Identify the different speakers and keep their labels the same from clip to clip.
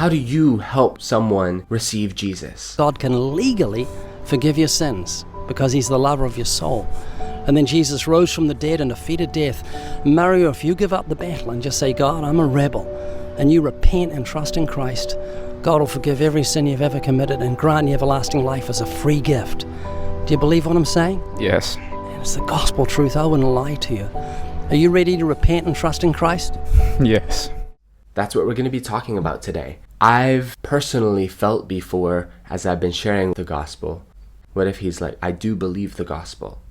Speaker 1: How do you help someone receive Jesus?
Speaker 2: God can legally forgive your sins because he's the lover of your soul. And then Jesus rose from the dead and defeated death. Mario, if you give up the battle and just say, God, I'm a rebel, and you repent and trust in Christ, God will forgive every sin you've ever committed and grant you everlasting life as a free gift. Do you believe what I'm saying?
Speaker 3: Yes.
Speaker 2: And it's the gospel truth. I wouldn't lie to you. Are you ready to repent and trust in Christ?
Speaker 3: Yes.
Speaker 1: That's what we're going to be talking about today. I've personally felt before, as I've been sharing the gospel, what if he's like, I do believe the gospel?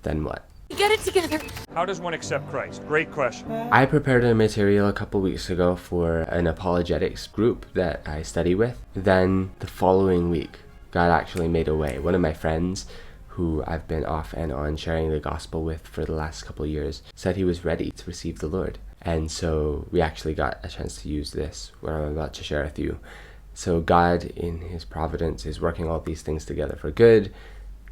Speaker 1: Then what?
Speaker 4: Get it together.
Speaker 5: How does one accept Christ? Great question.
Speaker 1: I prepared a material a couple weeks ago for an apologetics group that I study with. Then the following week, God actually made a way. One of my friends, who I've been off and on sharing the gospel with for the last couple of years, said he was ready to receive the Lord. And so we actually got a chance to use this, what I'm about to share with you. So God, in his providence, is working all these things together for good.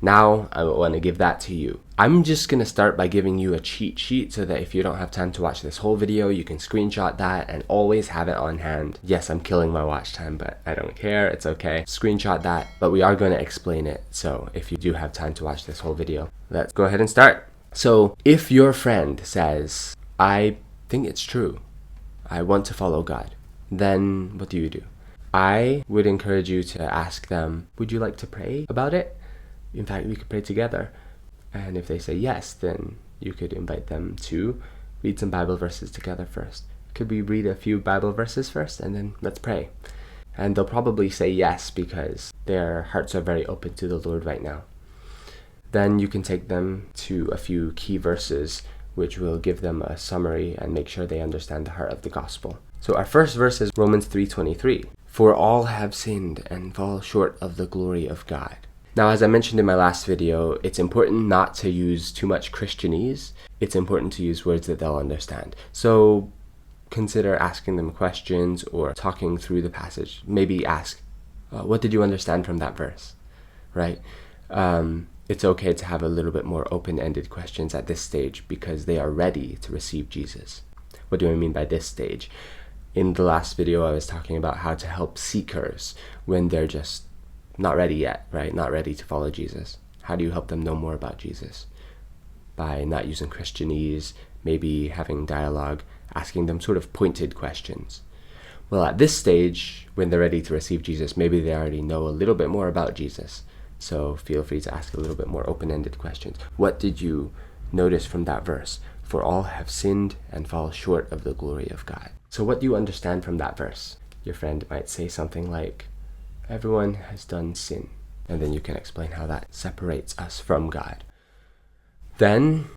Speaker 1: Now, I want to give that to you. I'm just going to start by giving you a cheat sheet so that if you don't have time to watch this whole video, you can screenshot that and always have it on hand. Yes, I'm killing my watch time, but I don't care. It's okay. Screenshot that, but we are going to explain it. So if you do have time to watch this whole video, let's go ahead and start. So if your friend says, I think it's true, I want to follow God, then what do? I would encourage you to ask them, would you like to pray about it? In fact, we could pray together. And if they say yes, then you could invite them to read some Bible verses together first. Could we read a few Bible verses first and then let's pray? And they'll probably say yes because their hearts are very open to the Lord right now. Then you can take them to a few key verses which will give them a summary and make sure they understand the heart of the gospel. So our first verse is Romans 3:23. For all have sinned and fall short of the glory of God. Now, as I mentioned in my last video, it's important not to use too much Christianese. It's important to use words that they'll understand. So consider asking them questions or talking through the passage. Maybe ask, what did you understand from that verse? Right? It's okay to have a little bit more open-ended questions at this stage because they are ready to receive Jesus. What do I mean by this stage? In the last video, I was talking about how to help seekers when they're just not ready yet, right? Not ready to follow Jesus. How do you help them know more about Jesus? By not using Christianese, maybe having dialogue, asking them sort of pointed questions. Well, at this stage, when they're ready to receive Jesus, maybe they already know a little bit more about Jesus. So feel free to ask a little bit more open-ended questions. What did you notice from that verse? For all have sinned and fall short of the glory of God. So what do you understand from that verse? Your friend might say something like, everyone has done sin. And then you can explain how that separates us from God. Then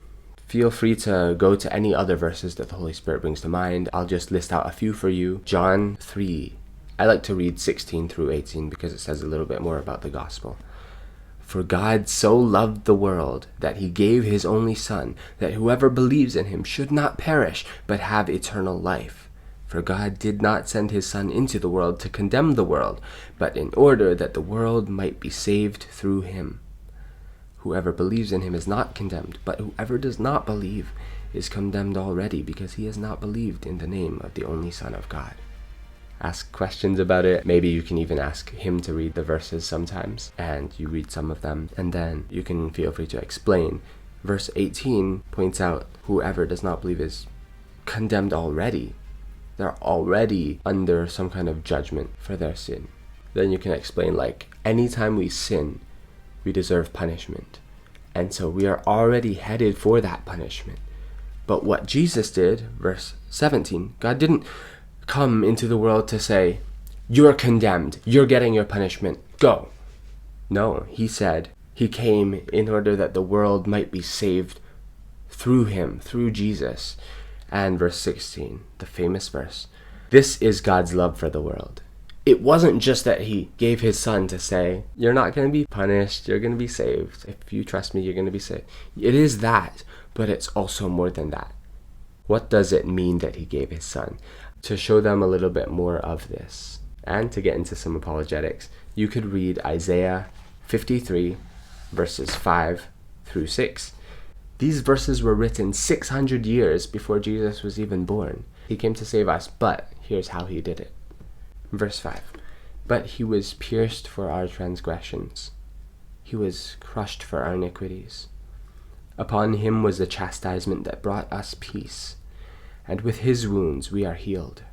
Speaker 1: feel free to go to any other verses that the Holy Spirit brings to mind. I'll just list out a few for you. John 3. I like to read 16 through 18 because it says a little bit more about the gospel. For God so loved the world that he gave his only Son, that whoever believes in him should not perish, but have eternal life. For God did not send his Son into the world to condemn the world, but in order that the world might be saved through him. Whoever believes in him is not condemned, but whoever does not believe is condemned already, because he has not believed in the name of the only Son of God. Ask questions about it. Maybe you can even ask him to read the verses sometimes, and you read some of them, and then you can feel free to explain. Verse 18 points out whoever does not believe is condemned already. They're already under some kind of judgment for their sin. Then you can explain, like, anytime we sin, we deserve punishment. And so we are already headed for that punishment. But what Jesus did, verse 17, God didn't come into the world to say, you're condemned, you're getting your punishment, go. No, he said he came in order that the world might be saved through him, through Jesus. And verse 16, the famous verse, this is God's love for the world. It wasn't just that he gave his Son to say, you're not going to be punished, you're going to be saved. If you trust me, you're going to be saved. It is that, but it's also more than that. What does it mean that he gave his Son? To show them a little bit more of this, and to get into some apologetics, you could read Isaiah 53, verses 5 through 6. These verses were written 600 years before Jesus was even born. He came to save us, but here's how he did it. Verse 5. But he was pierced for our transgressions. He was crushed for our iniquities. Upon him was the chastisement that brought us peace, and with his wounds we are healed.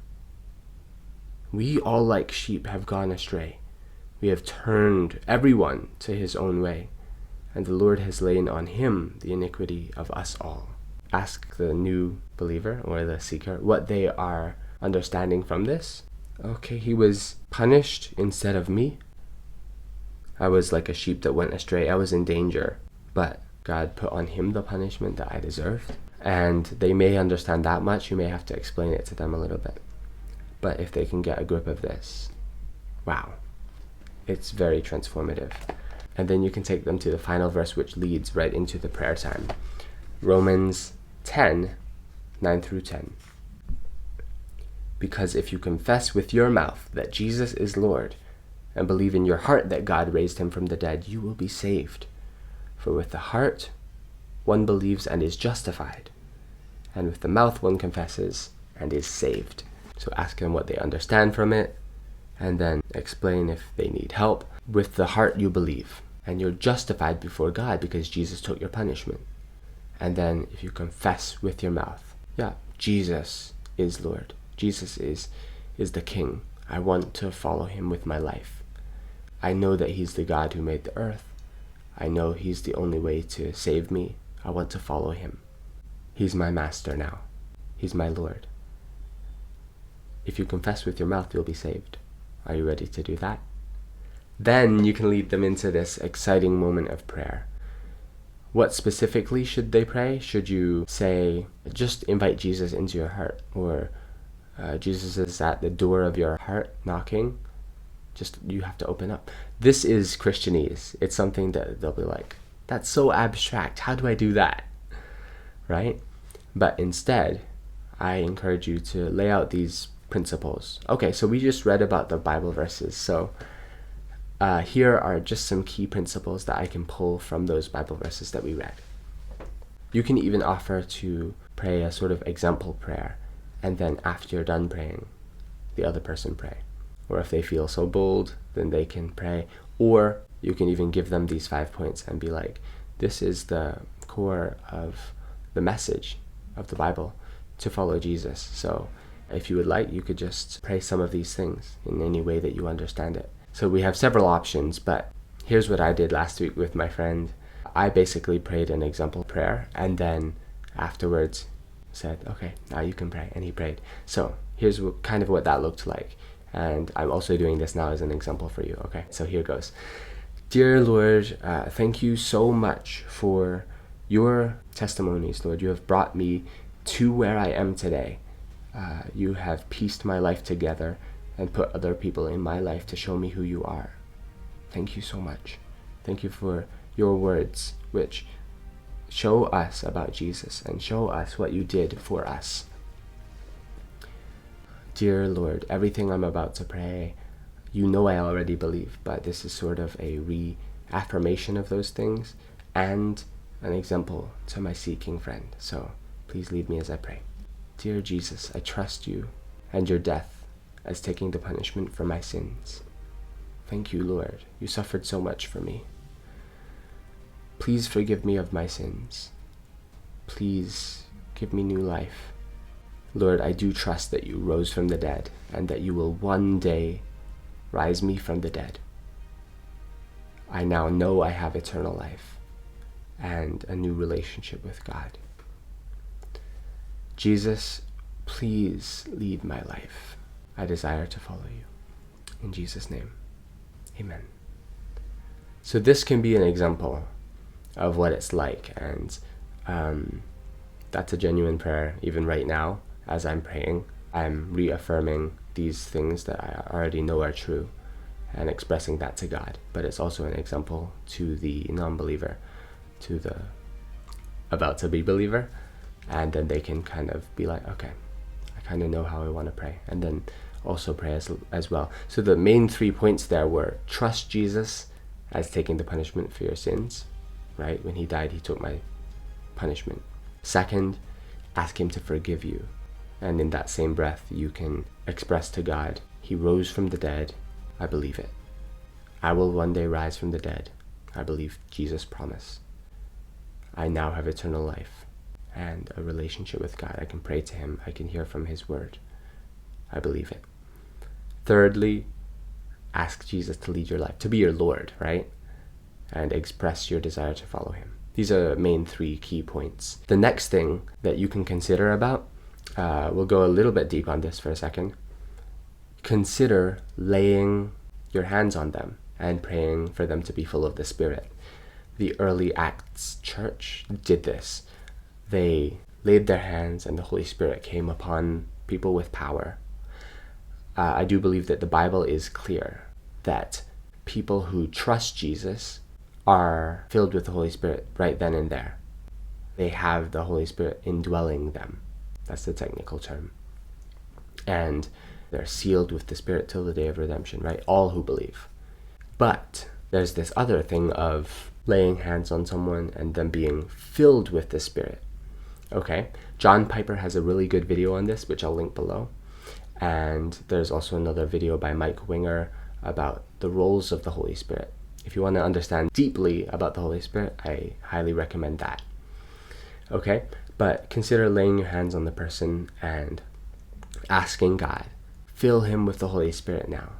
Speaker 1: We all like sheep have gone astray. We have turned everyone to his own way, and the Lord has laid on him the iniquity of us all. Ask the new believer or the seeker what they are understanding from this. Okay, he was punished instead of me. I was like a sheep that went astray. I was in danger, but God put on him the punishment that I deserved. And they may understand that much. You may have to explain it to them a little bit. But if they can get a grip of this, wow, it's very transformative. And then you can take them to the final verse, which leads right into the prayer time. Romans 10, 9 through 10. Because if you confess with your mouth that Jesus is Lord, and believe in your heart that God raised him from the dead, you will be saved. For with the heart one believes and is justified, and with the mouth one confesses and is saved. So ask them what they understand from it, and then explain if they need help. With the heart you believe, and you're justified before God because Jesus took your punishment. And then if you confess with your mouth, yeah, Jesus is Lord. Jesus is the King. I want to follow him with my life. I know that he's the God who made the earth. I know he's the only way to save me. I want to follow him. He's my master now. He's my Lord. If you confess with your mouth, you'll be saved. Are you ready to do that? Then you can lead them into this exciting moment of prayer. What specifically should they pray? Should you say, just invite Jesus into your heart, or Jesus is at the door of your heart knocking? Just, you have to open up. This is Christianese. It's something that they'll be like, that's so abstract. How do I do that? Right? But instead, I encourage you to lay out these principles. Okay, so we just read about the Bible verses. So here are just some key principles that I can pull from those Bible verses that we read. You can even offer to pray a sort of example prayer, and then after you're done praying, the other person pray. Or if they feel so bold, then they can pray. Or you can even give them these 5 points and be like, this is the core of the message of the Bible, to follow Jesus. So if you would like, you could just pray some of these things in any way that you understand it. So we have several options, but here's what I did last week with my friend. I basically prayed an example prayer, and then afterwards said, okay, now you can pray. And he prayed. So here's kind of what that looked like. And I'm also doing this now as an example for you. Okay, so here goes. Dear Lord, thank you so much for your testimonies, Lord. You have brought me to where I am today. You have pieced my life together and put other people in my life to show me who you are. Thank you so much. Thank you for your words, which show us about Jesus and show us what you did for us. Dear Lord, everything I'm about to pray, you know I already believe, but this is sort of a reaffirmation of those things and an example to my seeking friend. So please lead me as I pray. Dear Jesus, I trust you and your death as taking the punishment for my sins. Thank you, Lord. You suffered so much for me. Please forgive me of my sins. Please give me new life. Lord, I do trust that you rose from the dead and that you will one day rise me from the dead. I now know I have eternal life and a new relationship with God. Jesus, please lead my life. I desire to follow you. In Jesus' name, amen. So this can be an example of what it's like, and that's a genuine prayer even right now. As I'm praying, I'm reaffirming these things that I already know are true and expressing that to God. But it's also an example to the non-believer, to the about-to-be believer, and then they can kind of be like, okay, I kind of know how I want to pray, and then also pray as well. So the main 3 points there were trust Jesus as taking the punishment for your sins, right? When he died, he took my punishment. Second, ask him to forgive you. And in that same breath, you can express to God, He rose from the dead. I believe it. I will one day rise from the dead. I believe Jesus' promise. I now have eternal life and a relationship with God. I can pray to him. I can hear from his word. I believe it. Thirdly, ask Jesus to lead your life, to be your Lord, right? And express your desire to follow him. These are the main 3 key points. The next thing that you can consider about, we'll go a little bit deep on this for a second. Consider laying your hands on them and praying for them to be full of the Spirit. The early Acts church did this. They laid their hands and the Holy Spirit came upon people with power. I do believe that the Bible is clear that people who trust Jesus are filled with the Holy Spirit right then and there. They have the Holy Spirit indwelling them. That's the technical term. And they're sealed with the Spirit till the day of redemption, right? All who believe. But there's this other thing of laying hands on someone and them being filled with the Spirit. Okay, John Piper has a really good video on this, which I'll link below. And there's also another video by Mike Winger about the roles of the Holy Spirit. If you want to understand deeply about the Holy Spirit, I highly recommend that. Okay, but consider laying your hands on the person and asking God, fill him with the Holy Spirit now.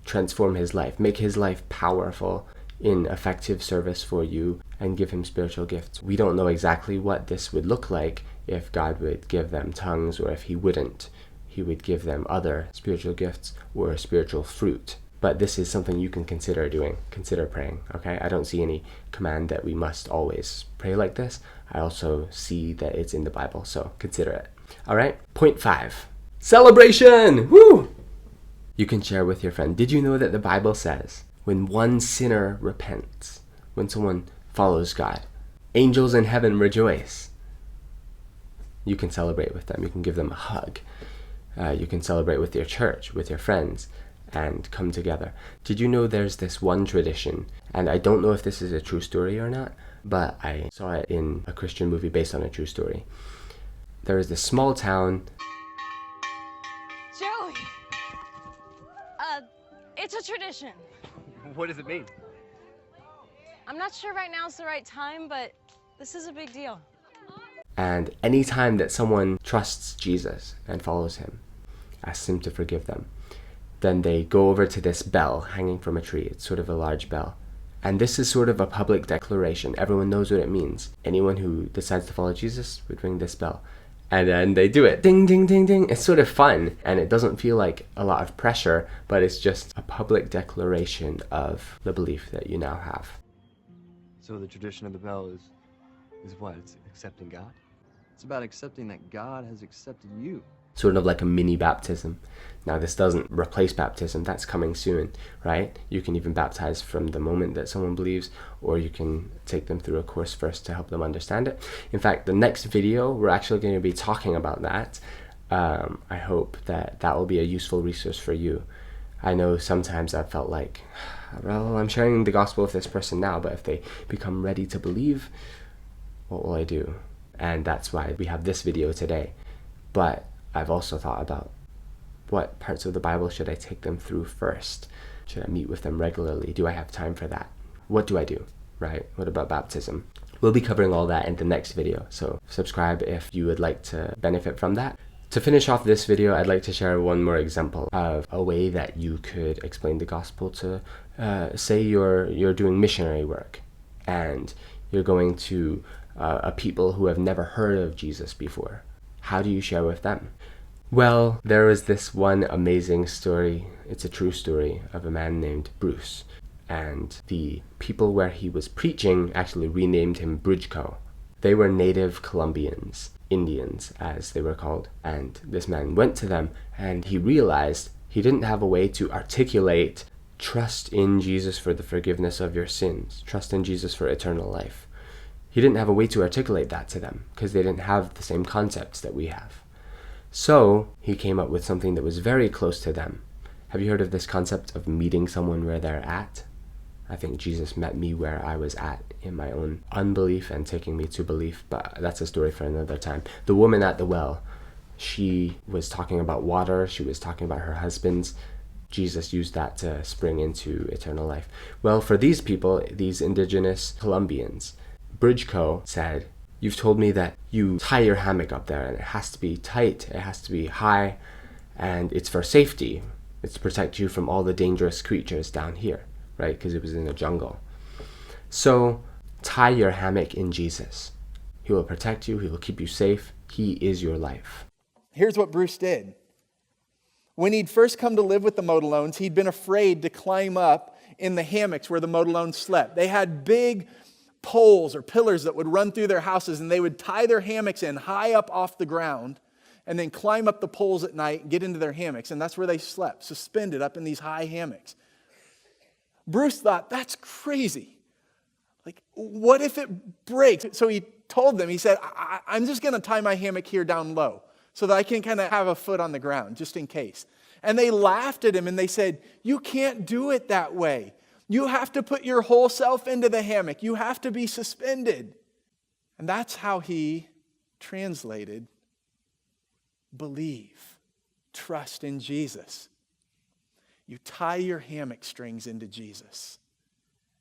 Speaker 1: Transform his life, make his life powerful in effective service for you, and give him spiritual gifts. We don't know exactly what this would look like, if God would give them tongues or if he wouldn't. He would give them other spiritual gifts or spiritual fruit. But this is something you can consider doing, consider praying, okay? I don't see any command that we must always pray like this. I also see that it's in the Bible, so consider it. All right, point 5, celebration! Woo! You can share with your friend. Did you know that the Bible says when one sinner repents, when someone follows God, angels in heaven rejoice? You can celebrate with them. You can give them a hug. You can celebrate with your church, with your friends, and come together. Did you know there's this one tradition, and I don't know if this is a true story or not, but I saw it in a Christian movie based on a true story. There is this small town.
Speaker 3: Joey! It's a tradition.
Speaker 4: What does it mean?
Speaker 3: I'm not sure right now is the right time, but this is a big deal.
Speaker 1: And any time that someone trusts Jesus and follows him, asks him to forgive them, then they go over to this bell hanging from a tree. It's sort of a large bell. And this is sort of a public declaration. Everyone knows what it means. Anyone who decides to follow Jesus would ring this bell. And then they do it. Ding, ding, ding, ding. It's sort of fun. And it doesn't feel like a lot of pressure, but it's just a public declaration of the belief that you now have.
Speaker 4: So the tradition of the bell is what? It's accepting God? It's about accepting that God has accepted you.
Speaker 1: Sort of like a mini baptism. Now this doesn't replace baptism, that's coming soon, right? You can even baptize from the moment that someone believes, or you can take them through a course first to help them understand it. In fact, the next video, we're actually going to be talking about that. I hope that will be a useful resource for you. I know sometimes I've felt like, well, I'm sharing the gospel with this person now, but if they become ready to believe, what will I do? And that's why we have this video today. But I've also thought about what parts of the Bible should I take them through first? Should I meet with them regularly? Do I have time for that? What do I do, right? What about baptism? We'll be covering all that in the next video, so subscribe if you would like to benefit from that. To finish off this video, I'd like to share one more example of a way that you could explain the gospel to, say you're doing missionary work and you're going to a people who have never heard of Jesus before. How do you share with them? Well, there was this one amazing story, it's a true story, of a man named Bruce. And the people where he was preaching actually renamed him Bridgeco. They were native Colombians, Indians as they were called. And this man went to them and he realized he didn't have a way to articulate trust in Jesus for the forgiveness of your sins, trust in Jesus for eternal life. He didn't have a way to articulate that to them because they didn't have the same concepts that we have. So he came up with something that was very close to them. Have you heard of this concept of meeting someone where they're at? I think Jesus met me where I was at in my own unbelief and taking me to belief, but that's a story for another time. The woman at the well, she was talking about water, she was talking about her husbands. Jesus used that to spring into eternal life. Well, for these people, these indigenous Colombians, Bridgeco said, "You've told me that you tie your hammock up there and it has to be tight, it has to be high, and it's for safety. It's to protect you from all the dangerous creatures down here," right? Because it was in the jungle. So tie your hammock in Jesus. He will protect you, he will keep you safe. He is your life.
Speaker 6: Here's what Bruce did. When he'd first come to live with the Motalones, he'd been afraid to climb up in the hammocks where the Motalones slept. They had big poles or pillars that would run through their houses, and they would tie their hammocks in high up off the ground and then climb up the poles at night and get into their hammocks, and that's where they slept, suspended up in these high hammocks. Bruce thought, that's crazy. Like, what if it breaks? So he told them, he said, I'm just going to tie my hammock here down low so that I can kind of have a foot on the ground just in case. And they laughed at him and they said, you can't do it that way. You have to put your whole self into the hammock. You have to be suspended. And that's how he translated believe, trust in Jesus. You tie your hammock strings into Jesus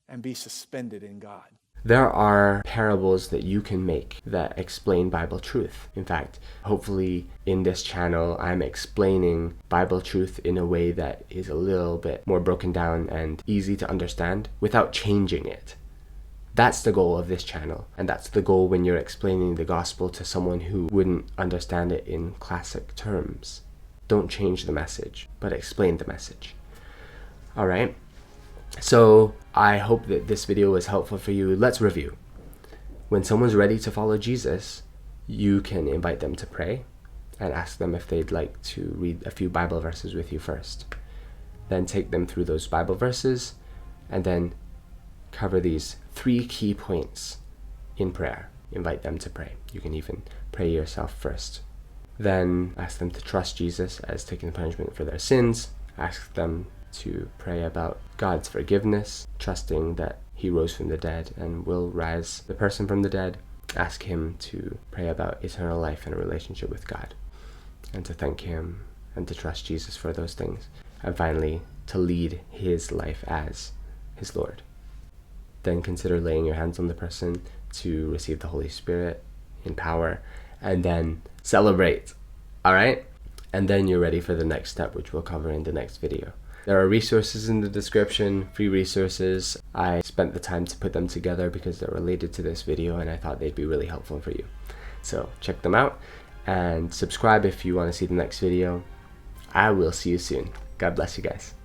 Speaker 6: and be suspended in God.
Speaker 1: There are parables that you can make that explain Bible truth. In fact, hopefully in this channel, I'm explaining Bible truth in a way that is a little bit more broken down and easy to understand without changing it. That's the goal of this channel, and that's the goal when you're explaining the gospel to someone who wouldn't understand it in classic terms. Don't change the message, but explain the message. All right? So I hope that this video was helpful for you. Let's review. When someone's ready to follow Jesus, you can invite them to pray and ask them if they'd like to read a few Bible verses with you first. Then take them through those Bible verses and then cover these 3 key points in prayer. Invite them to pray. You can even pray yourself first. Then ask them to trust Jesus as taking the punishment for their sins. Ask them to pray about God's forgiveness, trusting that he rose from the dead and will rise the person from the dead. Ask him to pray about eternal life and a relationship with God, and to thank him and to trust Jesus for those things. And finally, to lead his life as his Lord. Then consider laying your hands on the person to receive the Holy Spirit in power, and then celebrate. All right? And then you're ready for the next step, which we'll cover in the next video. There are resources in the description, free resources. I spent the time to put them together because they're related to this video and I thought they'd be really helpful for you. So check them out and subscribe if you want to see the next video. I will see you soon. God bless you guys.